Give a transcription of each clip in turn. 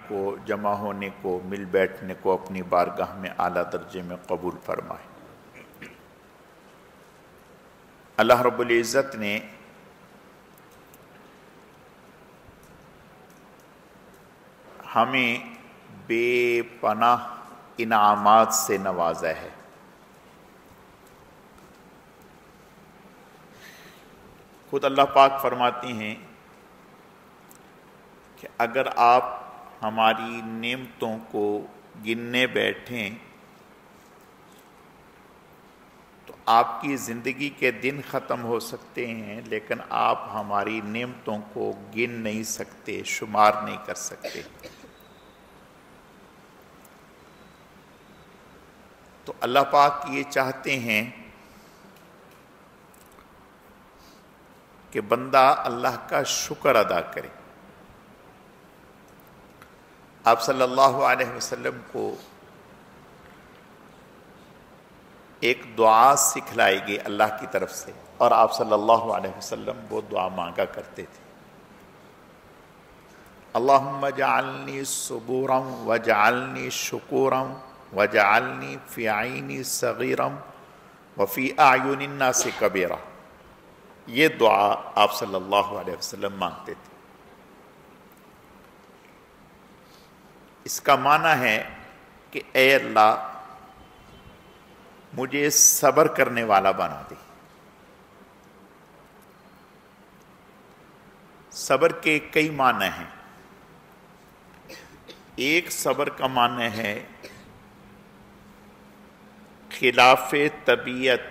کو، جمع ہونے کو، مل بیٹھنے کو اپنی بارگاہ میں اعلیٰ درجے میں قبول فرمائے۔ اللہ رب العزت نے ہمیں بے پناہ انعامات سے نوازا ہے۔ خود اللہ پاک فرماتی ہیں کہ اگر آپ ہماری نعمتوں کو گننے بیٹھیں تو آپ کی زندگی کے دن ختم ہو سکتے ہیں، لیکن آپ ہماری نعمتوں کو گن نہیں سکتے، شمار نہیں کر سکتے۔ تو اللہ پاک یہ چاہتے ہیں کہ بندہ اللہ کا شکر ادا کرے۔ آپ صلی اللہ علیہ وسلم کو ایک دعا سکھلائی گئی اللہ کی طرف سے، اور آپ صلی اللہ علیہ وسلم وہ دعا مانگا کرتے تھے۔ اللہم اجعلنی صبورا وجعلنی شکورا وجعلنی فی عینی صغیرا وفی اعین الناس کبیرا۔ یہ دعا آپ صلی اللہ علیہ وسلم مانگتے تھے۔ اس کا معنی ہے کہ اے اللہ مجھے صبر کرنے والا بنا دے۔ صبر کے کئی معنی ہیں۔ ایک صبر کا معنی ہے خلاف طبیعت،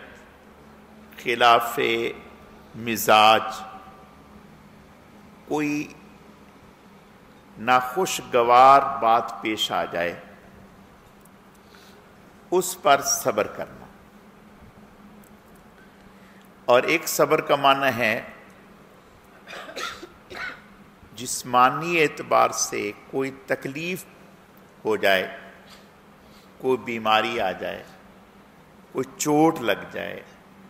خلاف مزاج، کوئی ناخوشگوار بات پیش آ جائے اس پر صبر کرنا۔ اور ایک صبر کا معنی ہے جسمانی اعتبار سے کوئی تکلیف ہو جائے، کوئی بیماری آ جائے، کوئی چوٹ لگ جائے،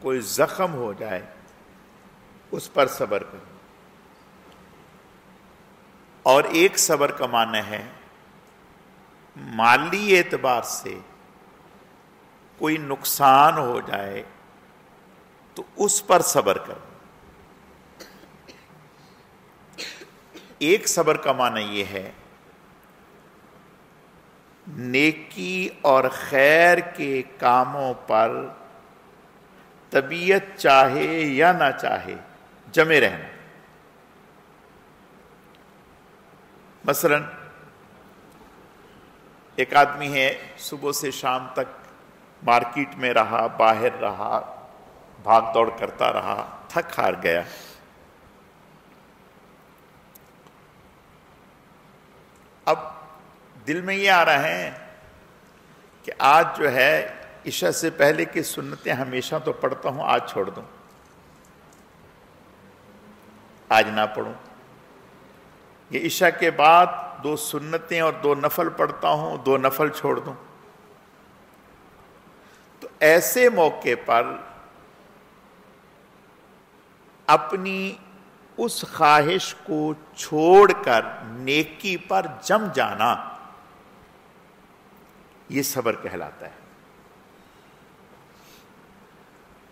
کوئی زخم ہو جائے، اس پر صبر کرنا۔ اور ایک صبر کا معنی ہے مالی اعتبار سے کوئی نقصان ہو جائے تو اس پر صبر کرنا۔ ایک صبر کا معنی یہ ہے نیکی اور خیر کے کاموں پر طبیعت چاہے یا نہ چاہے جمے رہنا۔ مثلا ایک آدمی ہے، صبح سے شام تک مارکیٹ میں رہا، باہر رہا، بھاگ دوڑ کرتا رہا، تھک ہار گیا۔ اب دل میں یہ آ رہا ہے کہ آج جو ہے عشاء سے پہلے کی سنتیں ہمیشہ تو پڑھتا ہوں، آج چھوڑ دوں، آج نہ پڑھوں۔ یہ عشاء کے بعد 2 سنتیں اور 2 نفل پڑھتا ہوں، 2 نفل چھوڑ دوں۔ تو ایسے موقع پر اپنی اس خواہش کو چھوڑ کر نیکی پر جم جانا، یہ صبر کہلاتا ہے۔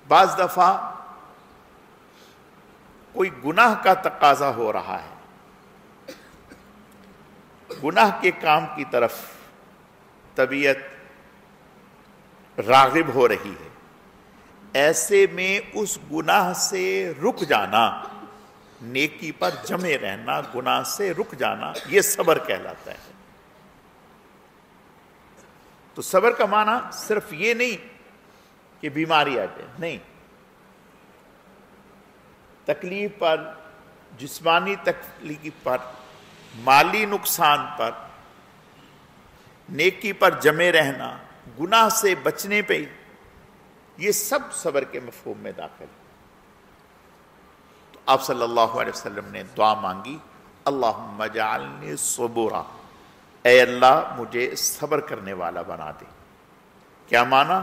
بعض دفعہ کوئی گناہ کا تقاضا ہو رہا ہے، گناہ کے کام کی طرف طبیعت راغب ہو رہی ہے، ایسے میں اس گناہ سے رک جانا، نیکی پر جمے رہنا، گناہ سے رک جانا، یہ صبر کہلاتا ہے۔ تو صبر کا معنی صرف یہ نہیں کہ بیماری آ جائے، نہیں، تکلیف پر، جسمانی تکلیف پر، مالی نقصان پر، نیکی پر جمے رہنا، گناہ سے بچنے پہ، یہ سب صبر کے مفہوم میں داخل ہے۔ تو آپ صلی اللہ علیہ وسلم نے دعا مانگی، اللہم اجعلنی صبورا، اے اللہ مجھے صبر کرنے والا بنا دے۔ کیا معنی؟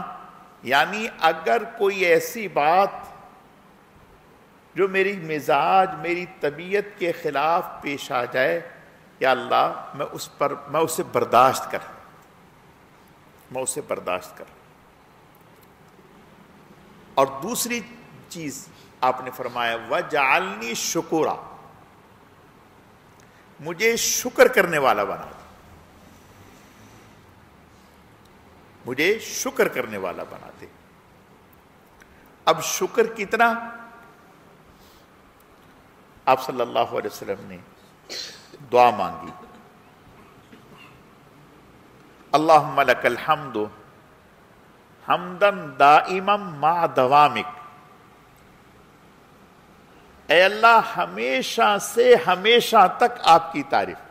یعنی اگر کوئی ایسی بات جو میری مزاج، میری طبیعت کے خلاف پیش آ جائے، یا اللہ میں اسے برداشت کر، میں اسے برداشت کر۔ اور دوسری چیز آپ نے فرمایا وَجَعَلْنِي شُكُورًا، مجھے شکر کرنے والا بنا دے، مجھے شکر کرنے والا بنا دے۔ اب شکر کتنا؟ آپ صلی اللہ علیہ وسلم نے دعا مانگی، اللہم لک الحمد حمدن دائما مع دوامک، اے اللہ ہمیشہ سے ہمیشہ تک آپ کی تعریف،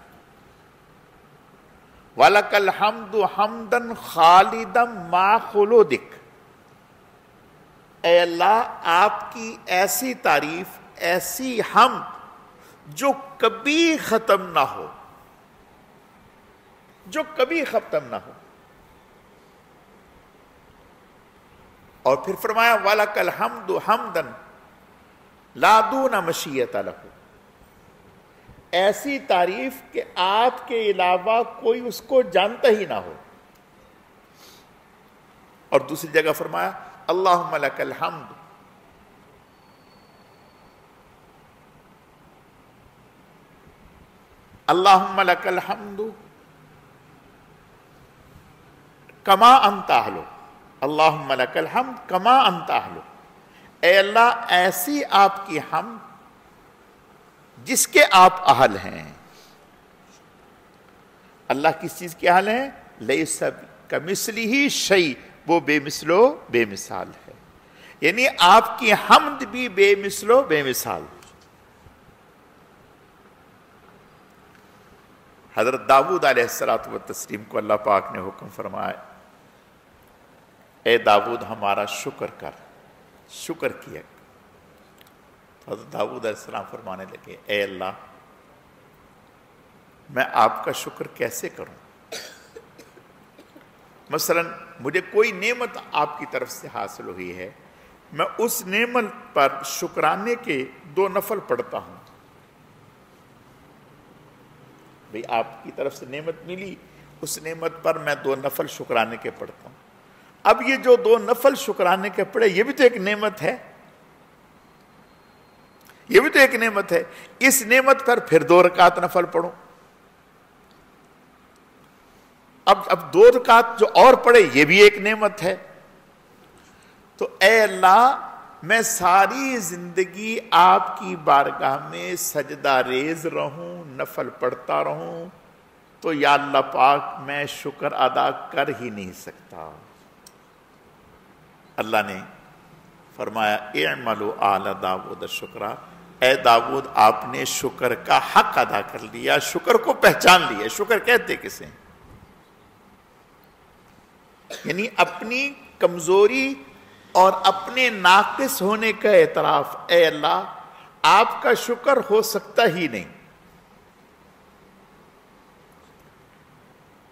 وَلَكَ الْحَمْدُ حَمْدًا خَالِدًا مَعَ خُلُودِكَ، اے اللہ آپ کی ایسی تعریف، ایسی حمد جو کبھی ختم نہ ہو، جو کبھی ختم نہ ہو۔ اور پھر فرمایا وَلَكَ الْحَمْدُ حَمْدًا لا دون مشیت لہ، ایسی تعریف کہ آپ کے علاوہ کوئی اس کو جانتا ہی نہ ہو۔ اور دوسری جگہ فرمایا اللہم لک الحمد اللہم لک الحمد کما انت اہلو، اللہم لک الحمد کما انت اہلو، اے اللہ ایسی آپ کی حمد جس کے آپ اہل ہیں۔ اللہ کس چیز کے اہل ہیں؟ لیس کمثلہ شیء، وہ بے مثل و بے مثال ہے، یعنی آپ کی حمد بھی بے مثل و بے مثال۔ حضرت داؤد علیہ السلام کو اللہ پاک نے حکم فرمایا اے داؤد ہمارا شکر کر، شکر کیا۔ حضرت داؤد علیہ السلام فرمانے لگے اے اللہ میں آپ کا شکر کیسے کروں؟ مثلا مجھے کوئی نعمت آپ کی طرف سے حاصل ہوئی ہے، میں اس نعمت پر شکرانے کے 2 نفل پڑھتا ہوں۔ بھئی آپ کی طرف سے نعمت ملی، اس نعمت پر میں 2 نفل شکرانے کے پڑھتا ہوں۔ اب یہ جو 2 نفل شکرانے کے پڑھے یہ بھی تو ایک نعمت ہے، یہ بھی تو ایک نعمت ہے۔ اس نعمت پر پھر 2 رکعت نفل پڑھوں، اب 2 رکعت جو اور پڑھے یہ بھی ایک نعمت ہے۔ تو اے اللہ میں ساری زندگی آپ کی بارگاہ میں سجدہ ریز رہوں، نفل پڑھتا رہوں، تو یا اللہ پاک میں شکر ادا کر ہی نہیں سکتا۔ اللہ نے فرمایا اعملوا آل داؤد شکرا، اے داؤد آپ نے شکر کا حق ادا کر لیا، شکر کو پہچان لیا۔ شکر کہتے کسے؟ یعنی اپنی کمزوری اور اپنے ناقص ہونے کا اعتراف، اے اللہ آپ کا شکر ہو سکتا ہی نہیں،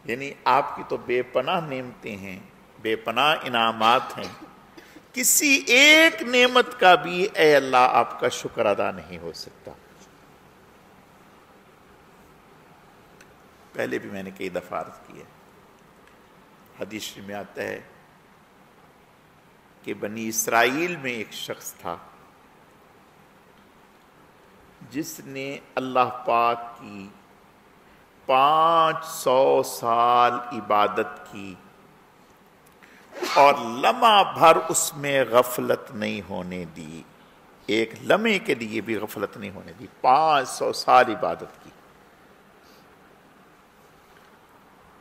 یعنی آپ کی تو بے پناہ نعمتیں ہیں، بے پناہ انعامات ہیں، کسی ایک نعمت کا بھی اے اللہ آپ کا شکر ادا نہیں ہو سکتا۔ پہلے بھی میں نے کئی دفعہ عرض کیا، حدیث میں آتا ہے کہ بنی اسرائیل میں ایک شخص تھا جس نے اللہ پاک کی 500 سال عبادت کی اور لمحہ بھر اس میں غفلت نہیں ہونے دی، ایک لمحے کے لیے بھی غفلت نہیں ہونے دی، 500 سال عبادت کی۔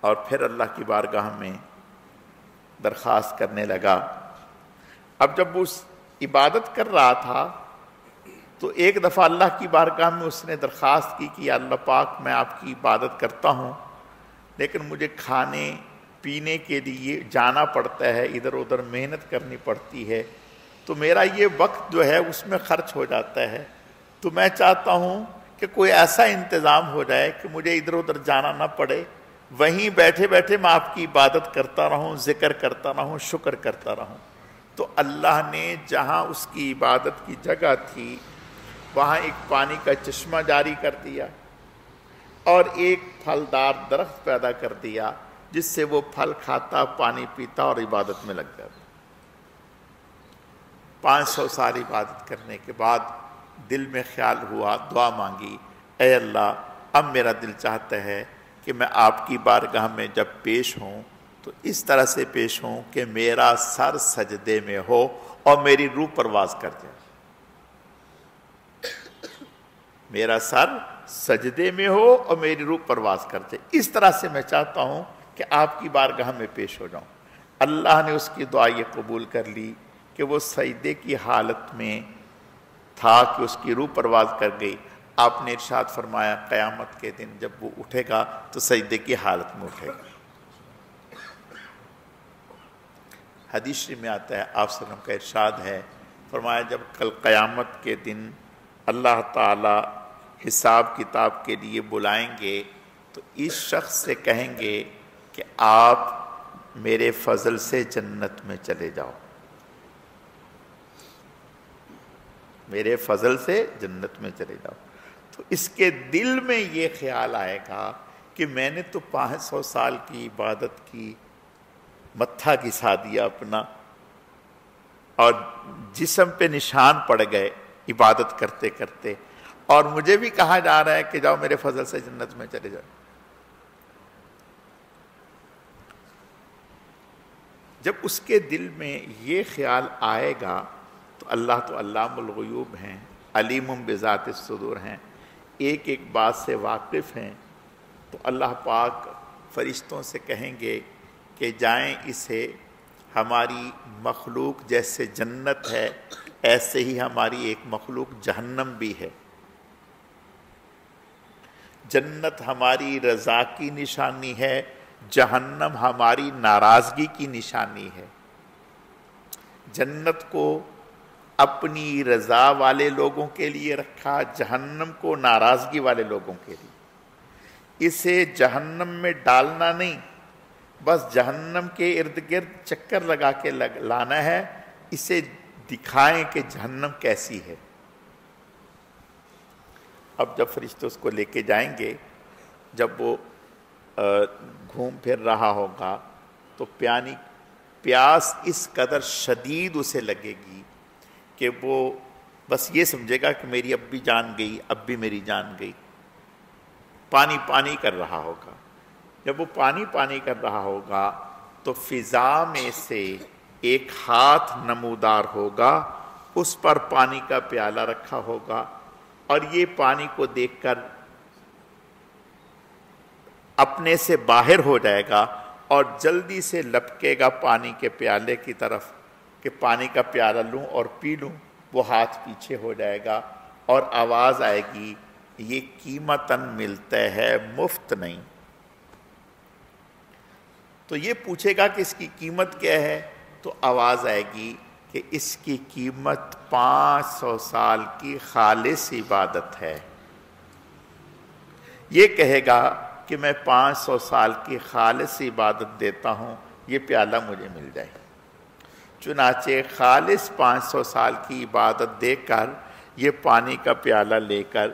اور پھر اللہ کی بارگاہ میں درخواست کرنے لگا۔ اب جب وہ اس عبادت کر رہا تھا تو ایک دفعہ اللہ کی بارگاہ میں اس نے درخواست کی کہ یا اللہ پاک میں آپ کی عبادت کرتا ہوں لیکن مجھے کھانے پینے کے لیے جانا پڑتا ہے، ادھر ادھر محنت کرنی پڑتی ہے، تو میرا یہ وقت جو ہے اس میں خرچ ہو جاتا ہے، تو میں چاہتا ہوں کہ کوئی ایسا انتظام ہو جائے کہ مجھے ادھر ادھر جانا نہ پڑے، وہیں بیٹھے بیٹھے میں آپ کی عبادت کرتا رہوں، ذکر کرتا رہوں، شکر کرتا رہوں۔ تو اللہ نے جہاں اس کی عبادت کی جگہ تھی وہاں ایک پانی کا چشمہ جاری کر دیا، اور ایک پھلدار درخت پیدا کر دیا جس سے وہ پھل کھاتا، پانی پیتا اور عبادت میں لگ جاتا۔ 500 سال عبادت کرنے کے بعد دل میں خیال ہوا، دعا مانگی، اے اللہ اب میرا دل چاہتا ہے کہ میں آپ کی بارگاہ میں جب پیش ہوں تو اس طرح سے پیش ہوں کہ میرا سر سجدے میں ہو اور میری روح پرواز کر جائے۔ میرا سر سجدے میں ہو اور میری روح پرواز کر جائے، اس طرح سے میں چاہتا ہوں کہ آپ کی بارگاہ میں پیش ہو جاؤں۔ اللہ نے اس کی دعا یہ قبول کر لی کہ وہ سجدے کی حالت میں تھا کہ اس کی روح پرواز کر گئی۔ آپ نے ارشاد فرمایا قیامت کے دن جب وہ اٹھے گا تو سجدے کی حالت میں اٹھے گا۔ حدیث شریف میں آتا ہے، آپ صلی اللہ علیہ وسلم کا ارشاد ہے، فرمایا جب کل قیامت کے دن اللہ تعالی حساب کتاب کے لیے بلائیں گے تو اس شخص سے کہیں گے کہ آپ میرے فضل سے جنت میں چلے جاؤ، میرے فضل سے جنت میں چلے جاؤ۔ تو اس کے دل میں یہ خیال آئے گا کہ میں نے تو 500 سال کی عبادت کی، متھا گھسا دیا اپنا اور جسم پہ نشان پڑ گئے عبادت کرتے کرتے، اور مجھے بھی کہا جا رہا ہے کہ جاؤ میرے فضل سے جنت میں چلے جاؤ۔ جب اس کے دل میں یہ خیال آئے گا تو علام الغیوب ہیں، علیم بذات الصدور ہیں، ایک ایک بات سے واقف ہیں، تو اللہ پاک فرشتوں سے کہیں گے کہ جائیں اسے، ہماری مخلوق جیسے جنت ہے ایسے ہی ہماری ایک مخلوق جہنم بھی ہے۔ جنت ہماری رضا کی نشانی ہے، جہنم ہماری ناراضگی کی نشانی ہے۔ جنت کو اپنی رضا والے لوگوں کے لیے رکھا، جہنم کو ناراضگی والے لوگوں کے لیے۔ اسے جہنم میں ڈالنا نہیں، بس جہنم کے ارد گرد چکر لگا کے لانا ہے، اسے دکھائیں کہ جہنم کیسی ہے۔ اب جب فرشتے اس کو لے کے جائیں گے، جب وہ گھوم پھر رہا ہوگا تو پیاس اس قدر شدید اسے لگے گی کہ وہ بس یہ سمجھے گا کہ میری اب بھی جان گئی، اب بھی میری جان گئی۔ پانی پانی کر رہا ہوگا، جب وہ پانی پانی کر رہا ہوگا تو فضا میں سے ایک ہاتھ نمودار ہوگا، اس پر پانی کا پیالہ رکھا ہوگا، اور یہ پانی کو دیکھ کر اپنے سے باہر ہو جائے گا اور جلدی سے لپکے گا پانی کے پیالے کی طرف کہ پانی کا پیالہ لوں اور پی لوں۔ وہ ہاتھ پیچھے ہو جائے گا اور آواز آئے گی، یہ قیمتاً ملتا ہے، مفت نہیں۔ تو یہ پوچھے گا کہ اس کی قیمت کیا ہے، تو آواز آئے گی کہ اس کی قیمت 500 سال کی خالص عبادت ہے۔ یہ کہے گا کہ میں 500 سال کی خالص عبادت دیتا ہوں، یہ پیالہ مجھے مل جائے۔ چنانچہ خالص 500 سال کی عبادت دے کر یہ پانی کا پیالہ لے کر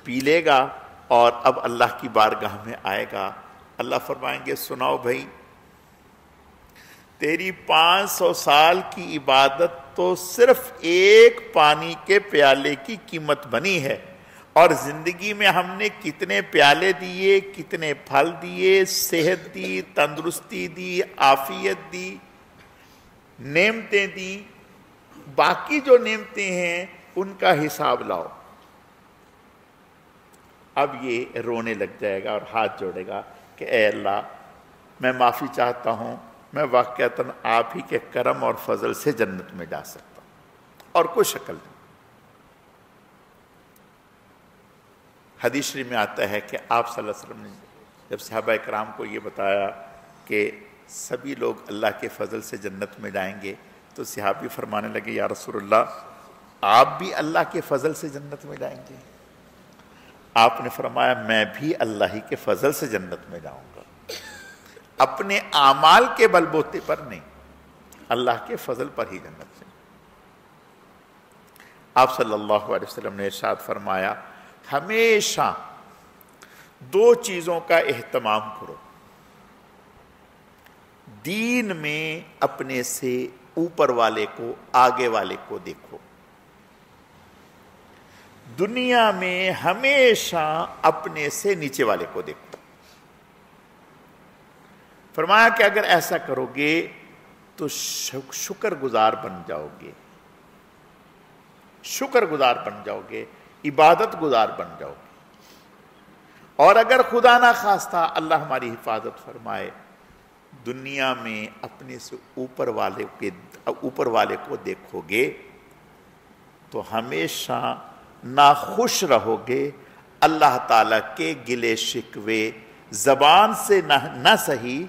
پی لے گا، اور اب اللہ کی بارگاہ میں آئے گا۔ اللہ فرمائیں گے سناؤ بھائی، تیری 500 سال کی عبادت تو صرف ایک پانی کے پیالے کی قیمت بنی ہے، اور زندگی میں ہم نے کتنے پیالے دیے، کتنے پھل دیے، صحت دی، تندرستی دی، عافیت دی، نعمتیں دی، باقی جو نعمتیں ہیں ان کا حساب لاؤ۔ اب یہ رونے لگ جائے گا اور ہاتھ جوڑے گا کہ اے اللہ میں معافی چاہتا ہوں، میں واقعتاً آپ ہی کے کرم اور فضل سے جنت میں جا سکتا ہوں، اور کوئی شکل نہیں۔ حدیث شریف میں آتا ہے کہ آپ صلی اللہ علیہ وسلم نے جب صحابہ کرام کو یہ بتایا کہ سبھی لوگ اللہ کے فضل سے جنت میں جائیں گے، تو صحابی فرمانے لگے یا رسول اللہ آپ بھی اللہ کے فضل سے جنت میں جائیں گے؟ آپ نے فرمایا میں بھی اللہ ہی کے فضل سے جنت میں جاؤں گا، اپنے اعمال کے بل بوتے پر نہیں، اللہ کے فضل پر ہی جنت سے۔ آپ صلی اللہ علیہ وسلم نے ارشاد فرمایا ہمیشہ دو چیزوں کا اہتمام کرو. دین میں اپنے سے اوپر والے کو، آگے والے کو دیکھو. دنیا میں ہمیشہ اپنے سے نیچے والے کو دیکھو. فرمایا کہ اگر ایسا کرو گے تو شکر گزار بن جاؤ گے، شکر گزار بن جاؤ گے، عبادت گزار بن جاؤ گے. اور اگر خدا نہ خواستہ اللہ ہماری حفاظت فرمائے دنیا میں اپنے سے اوپر والے کو دیکھو گے تو ہمیشہ ناخوش رہو گے. اللہ تعالیٰ کے گلے شکوے زبان سے نہ سہی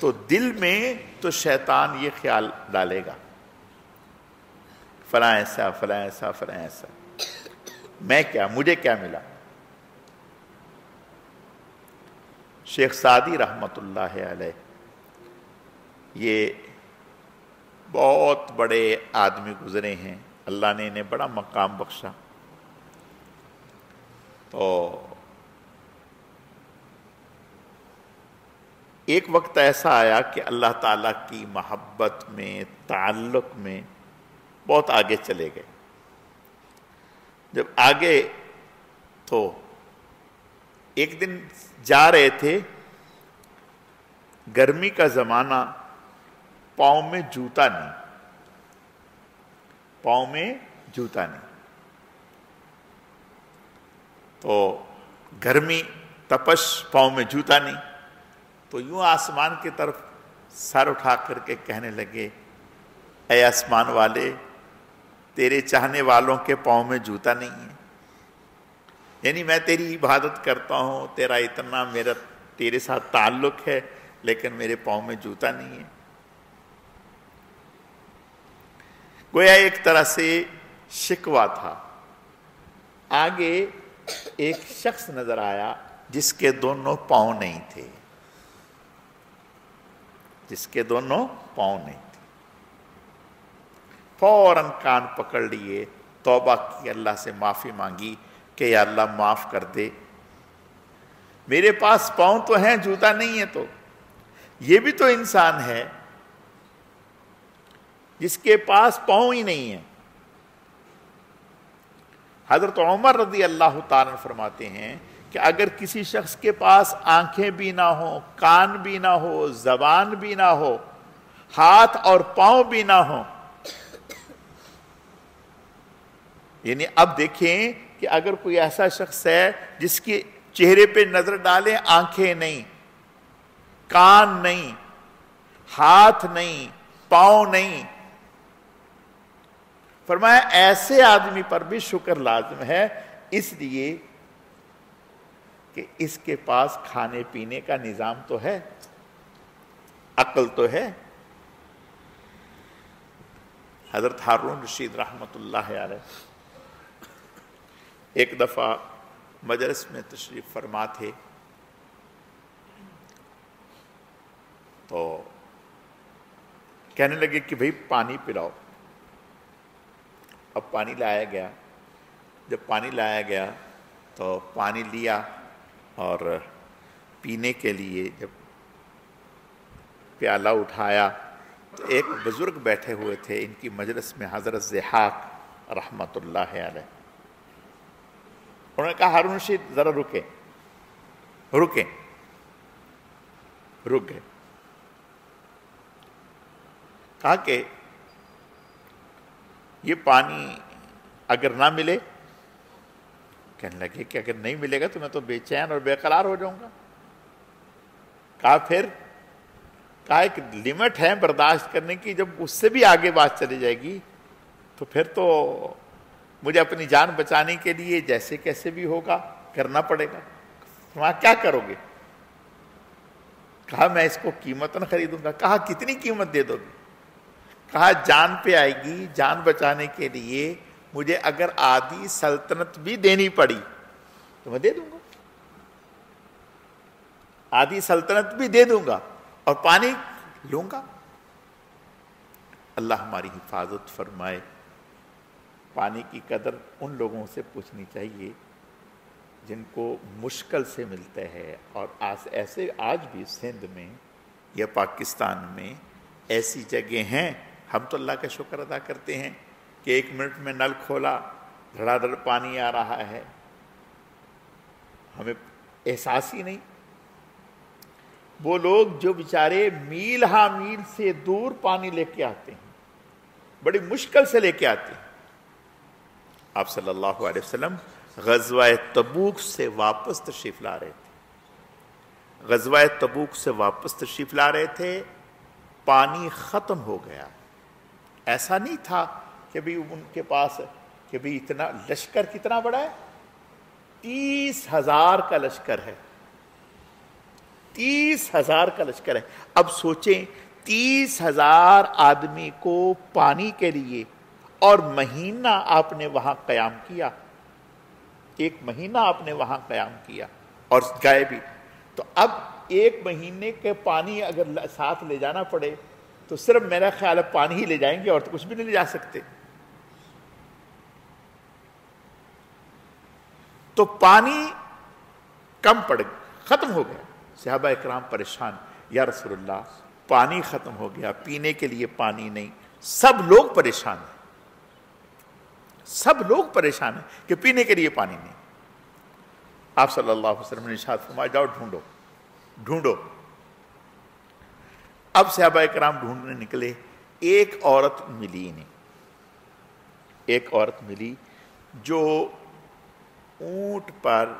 تو دل میں تو شیطان یہ خیال ڈالے گا فلاں ایسا فلاں ایسا فلاں ایسا، میں کیا، مجھے کیا ملا. شیخ سعدی رحمت اللہ علیہ یہ بہت بڑے آدمی گزرے ہیں، اللہ نے انہیں بڑا مقام بخشا. تو ایک وقت ایسا آیا کہ اللہ تعالیٰ کی محبت میں، تعلق میں بہت آگے چلے گئے. جب آگے تو ایک دن جا رہے تھے، گرمی کا زمانہ، پاؤں میں جوتا نہیں، پاؤں میں جوتا نہیں. تو گرمی، تپش، پاؤں میں جوتا نہیں. تو یوں آسمان کی طرف سر اٹھا کر کے کہنے لگے، اے آسمان والے، تیرے چاہنے والوں کے پاؤں میں جوتا نہیں ہے. یعنی میں تیری عبادت کرتا ہوں، تیرا اتنا میرا تیرے ساتھ تعلق ہے، لیکن میرے پاؤں میں جوتا نہیں ہے. گویا ایک طرح سے شکوہ تھا. آگے ایک شخص نظر آیا جس کے دونوں پاؤں نہیں تھے، جس کے دونوں پاؤں نہیں تھے. فوراً کان پکڑ لیے، توبہ کی، اللہ سے معافی مانگی کہ یا اللہ معاف کر دے، میرے پاس پاؤں تو ہیں، جوتا نہیں ہے. تو یہ بھی تو انسان ہے جس کے پاس پاؤں ہی نہیں ہے. حضرت عمر رضی اللہ تعالیٰ فرماتے ہیں کہ اگر کسی شخص کے پاس آنکھیں بھی نہ ہوں، کان بھی نہ ہو، زبان بھی نہ ہو، ہاتھ اور پاؤں بھی نہ ہوں، یعنی اب دیکھیں کہ اگر کوئی ایسا شخص ہے جس کے چہرے پہ نظر ڈالیں، آنکھیں نہیں، کان نہیں، ہاتھ نہیں، پاؤں نہیں، فرمایا ایسے آدمی پر بھی شکر لازم ہے، اس لیے کہ اس کے پاس کھانے پینے کا نظام تو ہے، عقل تو ہے. حضرت ہارون رشید رحمت اللہ علیہ ایک دفعہ مجلس میں تشریف فرما تھے، تو کہنے لگے کہ بھئی پانی پلاؤ. اب پانی لایا گیا. جب پانی لایا گیا تو پانی لیا اور پینے کے لیے جب پیالہ اٹھایا تو ایک بزرگ بیٹھے ہوئے تھے ان کی مجلس میں، حضرت ضحاک رحمت اللہ علیہ. انہوں نے کہا ہارون رشید ذرا رکیں. رک گئے. کہا کہ یہ پانی اگر نہ ملے، کہنے لگے کہ اگر نہیں ملے گا تو میں تو بے چین اور بے قرار ہو جاؤں گا. کہا پھر؟ کہا ایک لمٹ ہے برداشت کرنے کی، جب اس سے بھی آگے بات چلی جائے گی تو پھر تو مجھے اپنی جان بچانے کے لیے جیسے کیسے بھی ہوگا کرنا پڑے گا. وہاں کیا کرو گے؟ کہا میں اس کو قیمتاً خریدوں گا. کہا کتنی قیمت دے دو گے؟ کہا جان پہ آئے گی، جان بچانے کے لیے مجھے اگر آدھی سلطنت بھی دینی پڑی تو میں دے دوں گا، آدھی سلطنت بھی دے دوں گا اور پانی لوں گا. اللہ ہماری حفاظت فرمائے. پانی کی قدر ان لوگوں سے پوچھنی چاہیے جن کو مشکل سے ملتے ہیں، اور ایسے آج بھی سندھ میں یا پاکستان میں ایسی جگہ ہیں. ہم تو اللہ کا شکر ادا کرتے ہیں کہ 1 منٹ میں نل کھولا، دھڑا دھڑ پانی آ رہا ہے، ہمیں احساس ہی نہیں. وہ لوگ جو بیچارے میل ہاں میل سے دور پانی لے کے آتے ہیں، بڑی مشکل سے لے کے آتے ہیں. آپ صلی اللہ علیہ وسلم غزوہ تبوک سے واپس تشریف لا رہے تھے. غزوہ تبوک سے واپس تشریف لا رہے تھے، پانی ختم ہو گیا. ایسا نہیں تھا کہ بھی ان کے پاس کہ بھی اتنا لشکر کتنا بڑا ہے، 30,000 کا لشکر ہے. 30,000 کا لشکر ہے. اب سوچیں 30,000 آدمی کو پانی کے لیے، اور مہینہ آپ نے وہاں قیام کیا، 1 مہینہ آپ نے وہاں قیام کیا اور گئے بھی. تو اب 1 مہینے کے پانی اگر ساتھ لے جانا پڑے تو صرف میرا خیال ہے پانی ہی لے جائیں گے اور تو کچھ بھی نہیں لے جا سکتے. تو پانی کم پڑ گیا، ختم ہو گیا. صحابہ اکرام پریشان، یا رسول اللہ پانی ختم ہو گیا، پینے کے لیے پانی نہیں. سب لوگ پریشان ہیں، سب لوگ پریشان ہیں کہ پینے کے لیے پانی نہیں. آپ صلی اللہ علیہ وسلم نے ارشاد فرمایا جاؤ ڈھونڈو ڈھونڈو. اب صحابہ اکرام ڈھونڈنے نکلے. ایک عورت ملی انہیں، ایک عورت ملی جو اونٹ پر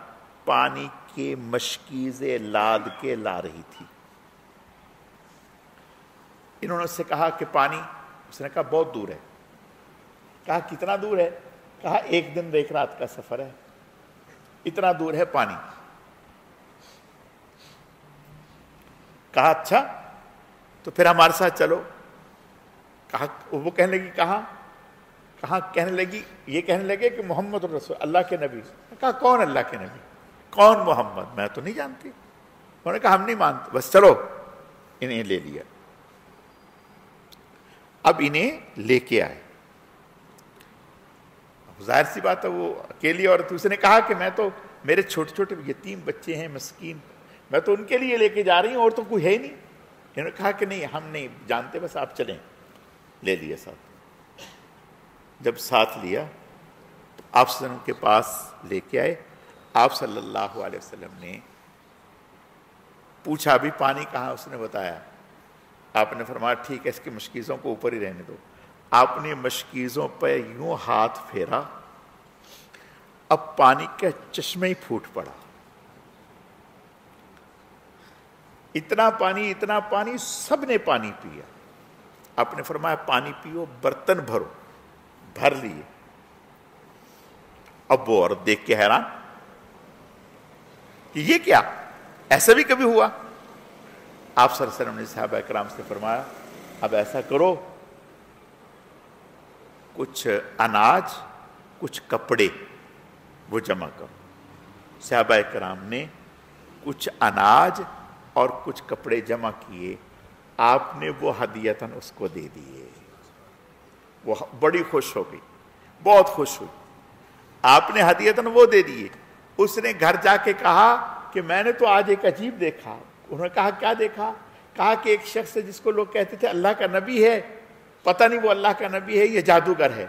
پانی کے مشکیزیں لاد کے لا رہی تھی. انہوں نے اس سے کہا کہ پانی، اس نے کہا بہت دور ہے. کہا کتنا دور ہے؟ کہا 1 دن 1 رات کا سفر ہے، اتنا دور ہے پانی. کہا اچھا تو پھر ہمارے ساتھ چلو. کہا وہ کہنے لگی کہاں؟ کہاں کہنے لگی، یہ کہنے لگے کہ محمد الرسول، اللہ کے نبی. کہا کون اللہ کے نبی؟ کون محمد؟ میں تو نہیں جانتی. انہوں نے کہا ہم نہیں مانتے، بس چلو. انہیں لے لیا. اب انہیں لے کے آئے. ظاہر سی بات ہے وہ اکیلی عورت. اس نے کہا کہ میں تو، میرے چھوٹے چھوٹے یتیم بچے ہیں مسکین، میں تو ان کے لیے لے کے جا رہی ہوں اور تو کوئی ہے ہی نہیں. انہوں نے کہا کہ نہیں ہم نہیں جانتے، بس آپ چلیں. لے لیا ساتھ. جب ساتھ لیا تو آپ صلی اللہ علیہ وسلم کے پاس لے کے آئے. آپ صلی اللہ علیہ وسلم نے پوچھا ابھی پانی کہاں؟ اس نے بتایا. آپ نے فرمایا ٹھیک ہے اس کی مشکیزوں کو اوپر ہی رہنے دو. آپ نے مشکیزوں پہ یوں ہاتھ پھیرا، اب پانی کا چشمہ ہی پھوٹ پڑا. اتنا پانی سب نے پانی پیا. آپ نے فرمایا پانی پیو، برتن بھرو. بھر لیے. اب وہ عورت دیکھ کے حیران کہ یہ کیا، ایسا بھی کبھی ہوا؟ آپ صلی اللہ علیہ وسلم نے صحابہ اکرام سے فرمایا اب ایسا کرو، کچھ اناج کچھ کپڑے وہ جمع کرو. صحابہ اکرام نے کچھ اناج اور کچھ کپڑے جمع کیے. آپ نے وہ ہدیتاً اس کو دے دیے. وہ بڑی خوش ہو گئی، بہت خوش ہوئی. آپ نے ہدیتاً وہ دے دیے. اس نے گھر جا کے کہا کہ میں نے تو آج ایک عجیب دیکھا. انہوں نے کہا کیا دیکھا؟ کہا کہ ایک شخص ہے جس کو لوگ کہتے تھے اللہ کا نبی ہے، پتہ نہیں وہ اللہ کا نبی ہے یا جادوگر ہے.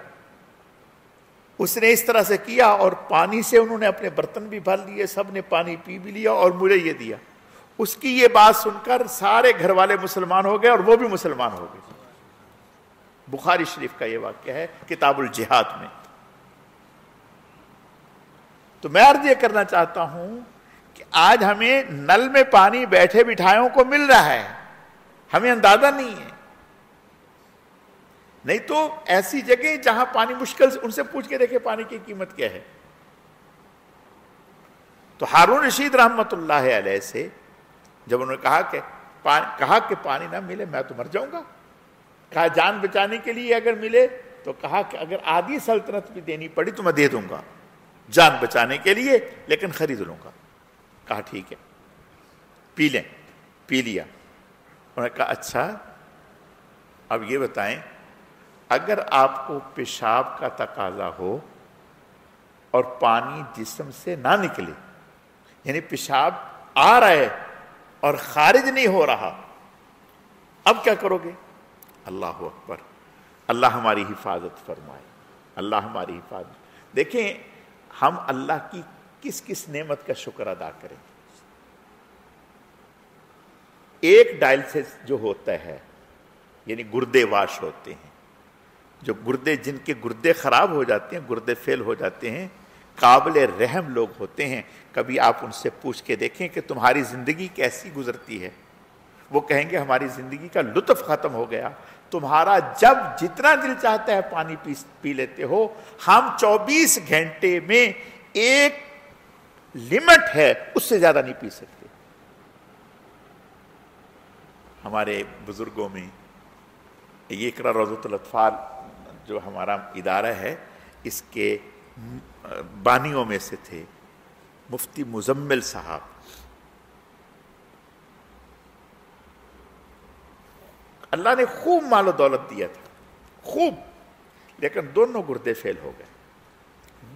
اس نے اس طرح سے کیا اور پانی سے انہوں نے اپنے برتن بھی بھر لیے، سب نے پانی پی بھی لیا اور مجھے یہ دیا. اس کی یہ بات سن کر سارے گھر والے مسلمان ہو گئے اور وہ بھی مسلمان ہو گئے. بخاری شریف کا یہ واقعہ ہے کتاب الجہاد میں. تو میں عرض یہ کرنا چاہتا ہوں کہ آج ہمیں نل میں پانی بیٹھے بٹھائیوں کو مل رہا ہے، ہمیں اندازہ نہیں ہے. نہیں تو ایسی جگہ جہاں پانی مشکل سے، ان سے پوچھ کے دیکھیں پانی کی قیمت کیا ہے. تو ہارون رشید رحمت اللہ علیہ سے جب انہوں نے کہا کہ پانی نہ ملے میں تو مر جاؤں گا. کہا جان بچانے کے لیے اگر ملے تو کہا کہ اگر آدھی سلطنت بھی دینی پڑی تو میں دے دوں گا جان بچانے کے لیے، لیکن خرید لوں گا. کہا ٹھیک ہے پی لیں. پی لیا. انہوں نے کہا اچھا اب یہ بتائیں اگر آپ کو پیشاب کا تقاضا ہو اور پانی جسم سے نہ نکلے، یعنی پیشاب آ رہا ہے اور خارج نہیں ہو رہا، اب کیا کرو گے؟ اللہ اکبر، اللہ ہماری حفاظت فرمائے، اللہ ہماری حفاظت۔ دیکھیں ہم اللہ کی کس کس نعمت کا شکر ادا کریں۔ ایک ڈائلسس جو ہوتا ہے، یعنی گردے واش ہوتے ہیں، جو گردے، جن کے گردے خراب ہو جاتے ہیں، گردے فیل ہو جاتے ہیں، قابل رحم لوگ ہوتے ہیں، کبھی آپ ان سے پوچھ کے دیکھیں کہ تمہاری زندگی کیسی گزرتی ہے، وہ کہیں گے ہماری زندگی کا لطف ختم ہو گیا، تمہارا جب جتنا دل چاہتا ہے پانی پی لیتے ہو، ہم 24 گھنٹے میں ایک لمٹ ہے، اس سے زیادہ نہیں پی سکتے۔ ہمارے بزرگوں میں یہ اقرا روضۃ الاطفال جو ہمارا ادارہ ہے، اس کے بانیوں میں سے تھے مفتی مزمل صاحب۔ اللہ نے خوب مال و دولت دیا تھا، خوب، لیکن دونوں گردے فیل ہو گئے،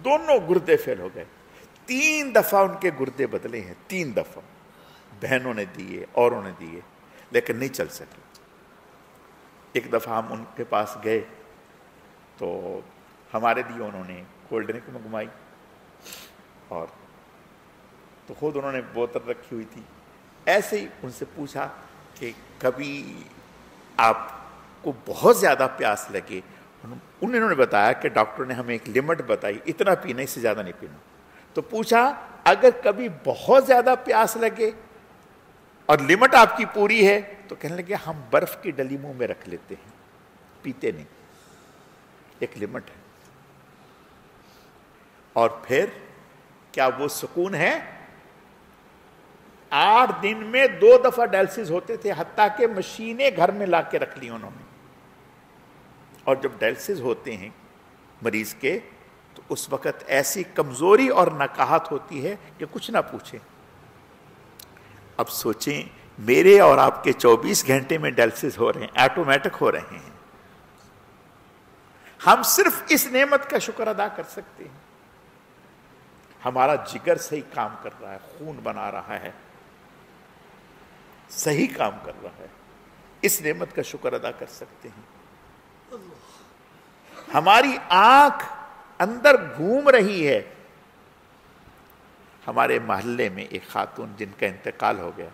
دونوں گردے فیل ہو گئے۔ 3 دفعہ ان کے گردے بدلے ہیں، 3 دفعہ، بہنوں نے دیے، اوروں نے دیے، لیکن نہیں چل سکے۔ ایک دفعہ ہم ان کے پاس گئے تو ہمارے لیے انہوں نے کولڈ ڈرنک منگوائی، اور تو خود انہوں نے بوتل رکھی ہوئی تھی، ایسے ہی ان سے پوچھا کہ کبھی آپ کو بہت زیادہ پیاس لگے؟ انہوں نے بتایا کہ ڈاکٹر نے ہمیں ایک لمٹ بتائی، اتنا پینا، اس سے زیادہ نہیں پینا۔ تو پوچھا اگر کبھی بہت زیادہ پیاس لگے اور لمٹ آپ کی پوری ہے تو کہنے لگے ہم برف کی ڈلی منہ میں رکھ لیتے ہیں، پیتے نہیں، ایک لمٹ ہے۔ اور پھر کیا وہ سکون ہے؟ 8 دن میں 2 دفعہ ڈائلسس ہوتے تھے، حتیٰ کہ مشینیں گھر میں لا کے رکھ لی انہوں نے۔ اور جب ڈائلسس ہوتے ہیں مریض کے تو اس وقت ایسی کمزوری اور نکاہت ہوتی ہے کہ کچھ نہ پوچھیں۔ اب سوچیں میرے اور آپ کے 24 گھنٹے میں ڈائلسس ہو رہے ہیں، آٹومیٹک ہو رہے ہیں، ہم صرف اس نعمت کا شکر ادا کر سکتے ہیں۔ ہمارا جگر صحیح کام کر رہا ہے، خون بنا رہا ہے، صحیح کام کر رہا ہے، اس نعمت کا شکر ادا کر سکتے ہیں۔ ہماری آنکھ اندر گھوم رہی ہے۔ ہمارے محلے میں ایک خاتون جن کا انتقال ہو گیا،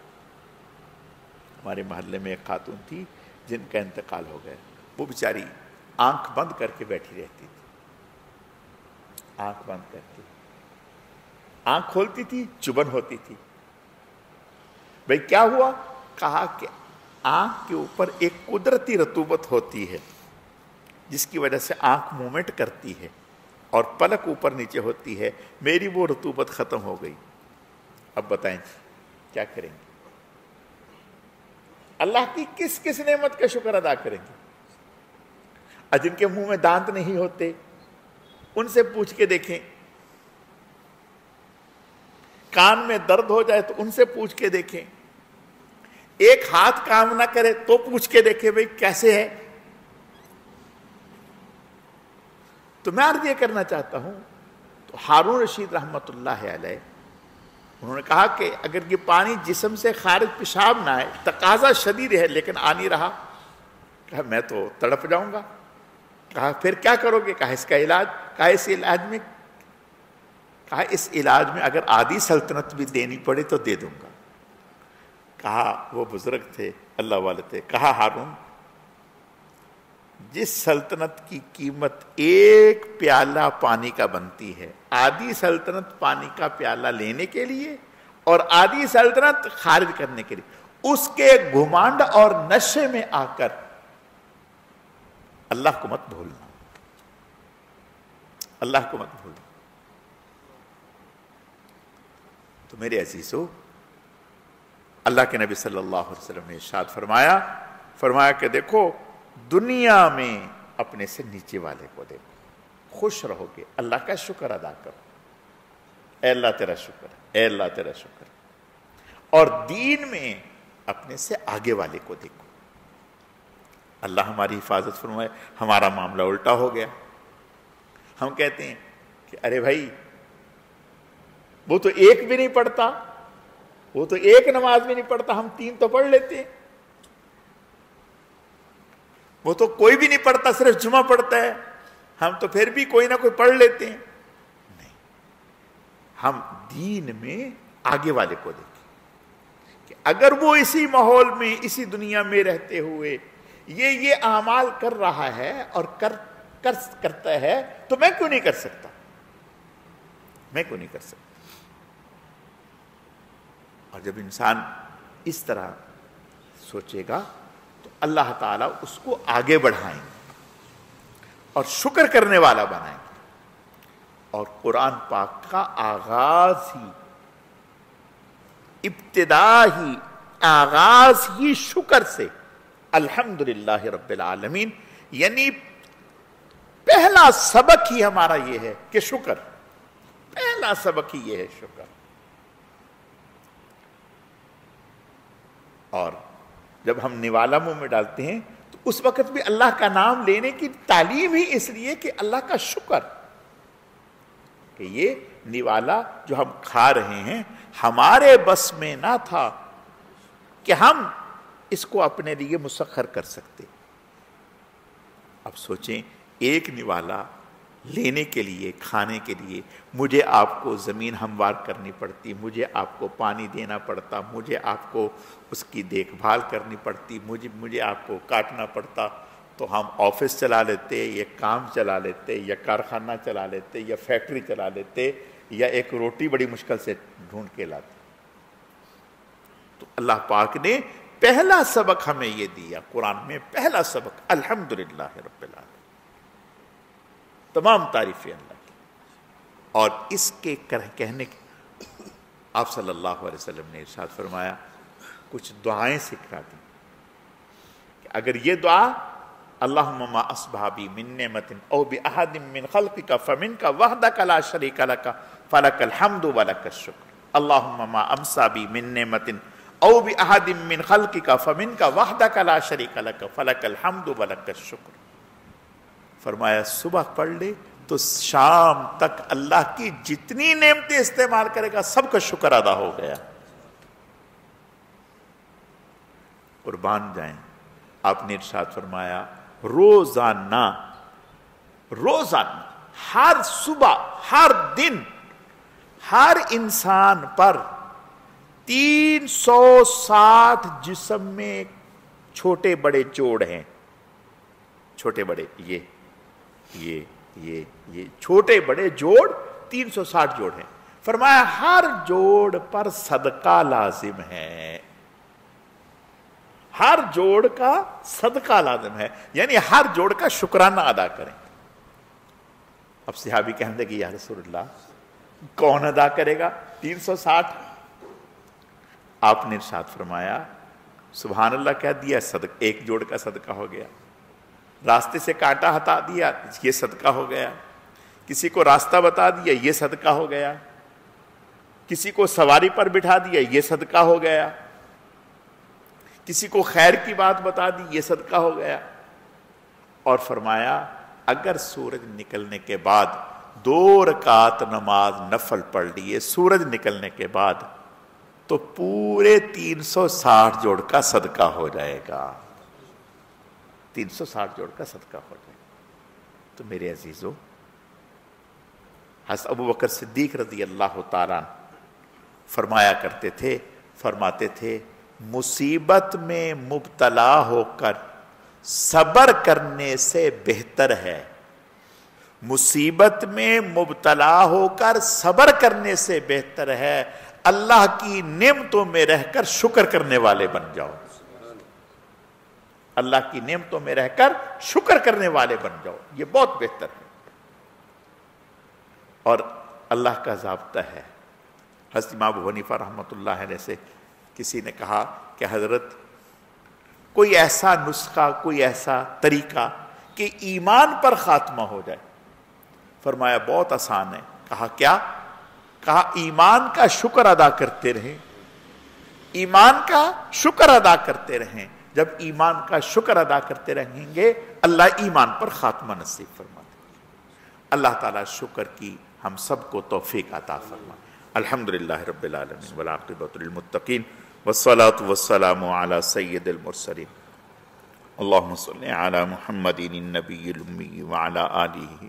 ہمارے محلے میں ایک خاتون تھی جن کا انتقال ہو گیا، وہ بیچاری آنکھ بند کر کے بیٹھی رہتی تھی، آنکھ بند کر کے، آنکھ کھولتی تھی چبھن ہوتی تھی۔ بھئی کیا ہوا؟ کہا کہ آنکھ کے اوپر ایک قدرتی رطوبت ہوتی ہے جس کی وجہ سے آنکھ موومنٹ کرتی ہے اور پلک اوپر نیچے ہوتی ہے، میری وہ رطوبت ختم ہو گئی۔ اب بتائیں کیا کریں گے؟ اللہ کی کس کس نعمت کا شکر ادا کریں گے؟ جن کے منہ میں دانت نہیں ہوتے ان سے پوچھ کے دیکھیں، کان میں درد ہو جائے تو ان سے پوچھ کے دیکھیں، ایک ہاتھ کام نہ کرے تو پوچھ کے دیکھیں بھئی کیسے ہے۔ تو میں عرض یہ کرنا چاہتا ہوں، تو ہارون رشید رحمت اللہ علیہ انہوں نے کہا کہ اگر یہ پانی جسم سے خارج پیشاب نہ آئے، تقاضا شدید ہے لیکن آ نہیں رہا، کہا میں تو تڑپ جاؤں گا۔ کہا پھر کیا کرو گے؟ کہا اس کا علاج۔ کہا اس علاج میں، کہا اس علاج میں اگر آدھی سلطنت بھی دینی پڑے تو دے دوں گا۔ کہا وہ بزرگ تھے، اللہ والے تھے، کہا ہارون جس سلطنت کی قیمت 1 پیالہ پانی کا بنتی ہے، آدھی سلطنت پانی کا پیالہ لینے کے لیے اور آدھی سلطنت خارج کرنے کے لیے، اس کے گھمانڈ اور نشے میں آ کر اللہ کو مت بھولنا، اللہ کو مت بھولنا۔ تو میرے عزیزو، اللہ کے نبی صلی اللہ علیہ وسلم نے ارشاد فرمایا کہ دیکھو دنیا میں اپنے سے نیچے والے کو دیکھو، خوش رہو گے، اللہ کا شکر ادا کرو، اے اللہ تیرا شکر ہے، اے اللہ تیرا شکر ہے۔ اور دین میں اپنے سے آگے والے کو دیکھو۔ اللہ ہماری حفاظت فرمائے۔ ہمارا معاملہ الٹا ہو گیا، ہم کہتے ہیں کہ ارے بھائی وہ تو ایک بھی نہیں پڑھتا، وہ تو ایک نماز بھی نہیں پڑھتا، ہم 3 تو پڑھ لیتے ہیں۔ وہ تو کوئی بھی نہیں پڑھتا، صرف جمعہ پڑھتا ہے، ہم تو پھر بھی کوئی نہ کوئی پڑھ لیتے ہیں۔ نہیں، ہم دین میں آگے والے کو دیکھیں کہ اگر وہ اسی ماحول میں، اسی دنیا میں رہتے ہوئے یہ اعمال کر رہا ہے اور کرتا ہے تو میں کیوں نہیں کر سکتا؟ میں کیوں نہیں کر سکتا؟ اور جب انسان اس طرح سوچے گا تو اللہ تعالیٰ اس کو آگے بڑھائیں گے اور شکر کرنے والا بنائیں گے۔ اور قرآن پاک کا آغاز ہی، ابتدا ہی، آغاز ہی شکر سے، الحمدللہ رب العالمین، یعنی پہلا سبق ہی ہمارا یہ ہے کہ شکر، پہلا سبق ہی یہ ہے شکر۔ اور جب ہم نوالا منہ میں ڈالتے ہیں تو اس وقت بھی اللہ کا نام لینے کی تعلیم ہی اس لیے کہ اللہ کا شکر، کہ یہ نوالا جو ہم کھا رہے ہیں ہمارے بس میں نہ تھا کہ ہم اس کو اپنے لیے مسخر کر سکتے۔ اب سوچیں، ایک نوالا لینے کے لیے، کھانے کے لیے مجھے آپ کو زمین ہموار کرنی پڑتی، مجھے آپ کو پانی دینا پڑتا، مجھے آپ کو اس کی دیکھ بھال کرنی پڑتی، مجھے آپ کو کاٹنا پڑتا، تو ہم آفس چلا لیتے، یا کام چلا لیتے، یا کارخانہ چلا لیتے، یا فیکٹری چلا لیتے، یا ایک روٹی بڑی مشکل سے ڈھونڈ کے لاتے۔ تو اللہ پاک نے پہلا سبق ہمیں یہ دیا، قرآن میں پہلا سبق الحمدللہ رب العالمین، تمام تعریفیں اللہ کی۔ اور اس کے کہنے کے آپ صلی اللہ علیہ وسلم نے ارشاد فرمایا، کچھ دعائیں سکھا دی کہ اگر یہ دعا اللہم ما اصبح بی من نعمت او باحد من خلقک فمنک وحدک لا شریک لک فلک الحمد ولک الشکر، اللہم ما امسا بی من نعمت او باحد من خلقک فمنک وحدک لا شریک لک فلک الحمد ولک الشکر۔ فرمایا صبح پڑھ لے تو شام تک اللہ کی جتنی نعمتیں استعمال کرے گا سب کا شکر ادا ہو گیا۔ قربان جائیں، آپ نے ارشاد فرمایا روزانہ ہر صبح، ہر دن، ہر انسان پر 360 جسم میں چھوٹے بڑے جوڑ ہیں، چھوٹے بڑے یہ چھوٹے بڑے جوڑ 360 جوڑ ہیں۔ فرمایا ہر جوڑ پر صدقہ لازم ہے، ہر جوڑ کا صدقہ لازم ہے، یعنی ہر جوڑ کا شکرانہ ادا کریں۔ اب صحابی کہنے لگے یا رسول اللہ کون ادا کرے گا 360؟ آپ نے ارشاد فرمایا سبحان اللہ کہہ دیا، صدقہ ایک جوڑ کا صدقہ ہو گیا، راستے سے کانٹا ہٹا دیا یہ صدقہ ہو گیا، کسی کو راستہ بتا دیا یہ صدقہ ہو گیا، کسی کو سواری پر بٹھا دیا یہ صدقہ ہو گیا، کسی کو خیر کی بات بتا دی یہ صدقہ ہو گیا۔ اور فرمایا اگر سورج نکلنے کے بعد 2 رکعت نماز نفل پڑھ لیے سورج نکلنے کے بعد تو پورے 360 جوڑ کا صدقہ ہو جائے گا، 360 جوڑ کا صدقہ ہو جائے گا۔ تو میرے عزیزو، حضرت ابو بکر صدیق رضی اللہ تعالیٰ فرمایا کرتے تھے، فرماتے تھے مصیبت میں مبتلا ہو کر صبر کرنے سے بہتر ہے، مصیبت میں مبتلا ہو کر صبر کرنے سے بہتر ہے اللہ کی نعمتوں میں رہ کر شکر کرنے والے بن جاؤ، اللہ کی نعمتوں میں رہ کر شکر کرنے والے بن جاؤ، یہ بہت بہتر ہے۔ اور اللہ کا ضابطہ ہے، حضرت امام ابو حنیفہ رحمۃ اللہ علیہ سے کسی نے کہا کہ حضرت کوئی ایسا نسخہ، کوئی ایسا طریقہ کہ ایمان پر خاتمہ ہو جائے؟ فرمایا بہت آسان ہے۔ کہا کیا؟ کہا ایمان کا شکر ادا کرتے رہیں، ایمان کا شکر ادا کرتے رہیں، جب ایمان کا شکر ادا کرتے رہیں گے اللہ ایمان پر خاتمہ نصیب فرماتے ہیں۔ اللہ تعالیٰ شکر کی ہم سب کو توفیق عطا فرمائے۔ الحمدللہ رب العالمین والعاقبۃ للمتقین والصلاة والسلام علی سید المرسلین اللہم صلی علی محمد النبی الامی وعلی آلہ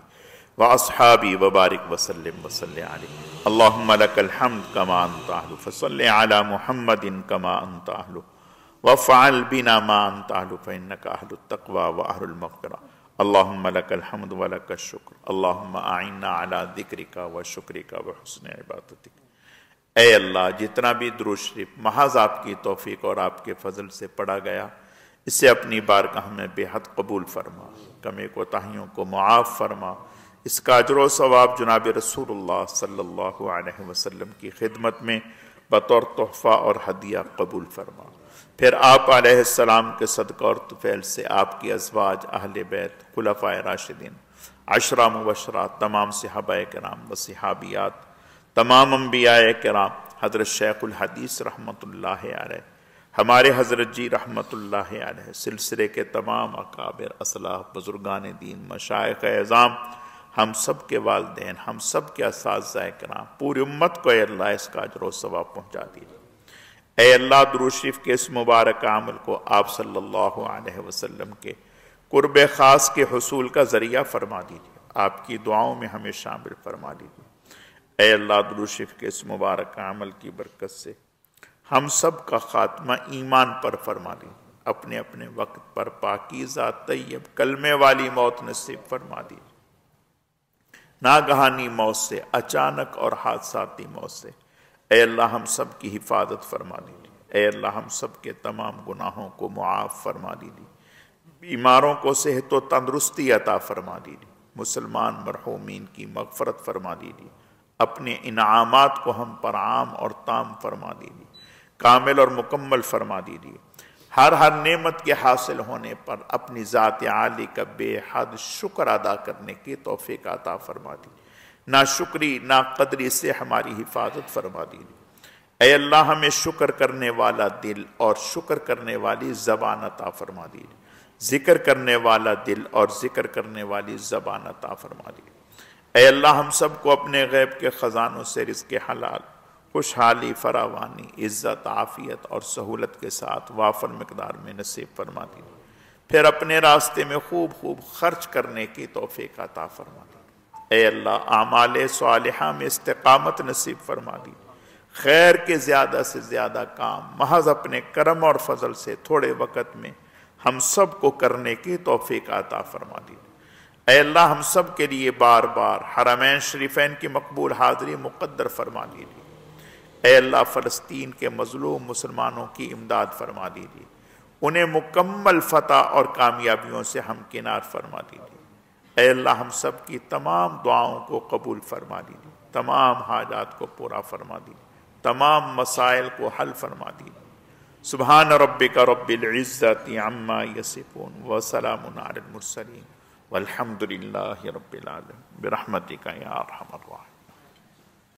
واصحابہ وبارک وسلم وصلی علیہ اللہم لک الحمد کما انت اہل فصلی علی محمد کما انت اہل وافعل بنا ما انت اہل فانک اہل التقوی واہل المغفرہ اللہم لک الحمد ولک الشکر اللہم اعنا علی ذکرک وشکرک وحسن عبادتک۔ اے اللہ، جتنا بھی درود شریف محض آپ کی توفیق اور آپ کے فضل سے پڑھا گیا، اسے اپنی بارگاہ میں بے حد قبول فرما، کمی کوتاہیوں کو معاف فرما، اس کا اجر و ثواب جناب رسول اللہ صلی اللہ علیہ وسلم کی خدمت میں بطور تحفہ اور ہدیہ قبول فرما۔ پھر آپ علیہ السلام کے صدقہ اور طفیل سے آپ کی ازواج، اہل بیت، خلفائے راشدین، عشرہ مبشرہ، تمام صحابہ کرام و صحابیات، تمام انبیاء کرام، حضرت شیخ الحدیث رحمۃ اللہ علیہ، ہمارے حضرت جی رحمۃ اللہ علیہ، سلسلے کے تمام اکابر، اسلاف، بزرگان دین، مشائخ اعظام، ہم سب کے والدین، ہم سب کے اساتذہ کرام، پوری امت کو اے اللہ اس کا اجر و ثواب پہنچا دیجیے۔ اے اللہ، درود شریف کے اس مبارک عمل کو آپ صلی اللہ علیہ وسلم کے قرب خاص کے حصول کا ذریعہ فرما دیجیے، آپ کی دعاؤں میں ہمیں شامل فرما دیجیے۔ اے اللہ، درود شریف کے اس مبارک عمل کی برکت سے ہم سب کا خاتمہ ایمان پر فرما دیجیے، اپنے اپنے وقت پر پاکیزہ طیب کلمے والی موت نصیب فرما دیجیے، ناگہانی موت سے، اچانک اور حادثاتی موت سے اے اللہ ہم سب کی حفاظت فرما دیجیے۔ اے اللہ ہم سب کے تمام گناہوں کو معاف فرما دیجیے، بیماروں کو صحت و تندرستی عطا فرما دیجیے، مسلمان مرحومین کی مغفرت فرما دیجیے، اپنے انعامات کو ہم پر عام اور تام فرما دیجیے، کامل اور مکمل فرما دیجیے، ہر نعمت کے حاصل ہونے پر اپنی ذات عالی کا بے حد شکر ادا کرنے کی توفیق عطا فرما دیجیے، ناشکری ناقدری سے ہماری حفاظت فرما دیجیے۔ اے اللہ ہمیں شکر کرنے والا دل اور شکر کرنے والی زبان عطا فرما دیجیے، ذکر کرنے والا دل اور ذکر کرنے والی زبان عطا فرما دیجیے۔ اے اللہ ہم سب کو اپنے غیب کے خزانوں سے رزق حلال، خوشحالی، فراوانی، عزت، عافیت اور سہولت کے ساتھ وافر مقدار میں نصیب فرما دیجیے، پھر اپنے راستے میں خوب خوب خرچ کرنے کی توفیق عطا فرما دیجیے۔ اے اللہ اعمال صالحہ میں استقامت نصیب فرما دیجیے، خیر کے زیادہ سے زیادہ کام محض اپنے کرم اور فضل سے تھوڑے وقت میں ہم سب کو کرنے کی توفیق عطا فرما دیجیے۔ اے اللہ ہم سب کے لیے بار بار حرمین شریفین کی مقبول حاضری مقدر فرما دیجیے۔ اے اللہ فلسطین کے مظلوم مسلمانوں کی امداد فرما دیجیے، انہیں مکمل فتح اور کامیابیوں سے ہمکنار فرما دیجیے۔ اے اللہ ہم سب کی تمام دعاؤں کو قبول فرما دیجیے، تمام حاجات کو پورا فرما دیجیے، تمام مسائل کو حل فرما دیجیے۔ سبحان ربک رب العزت عما یصفون وسلام علی المرسلین والحمد للہ رب العالمین برحمتک یا ارحم الراحمین۔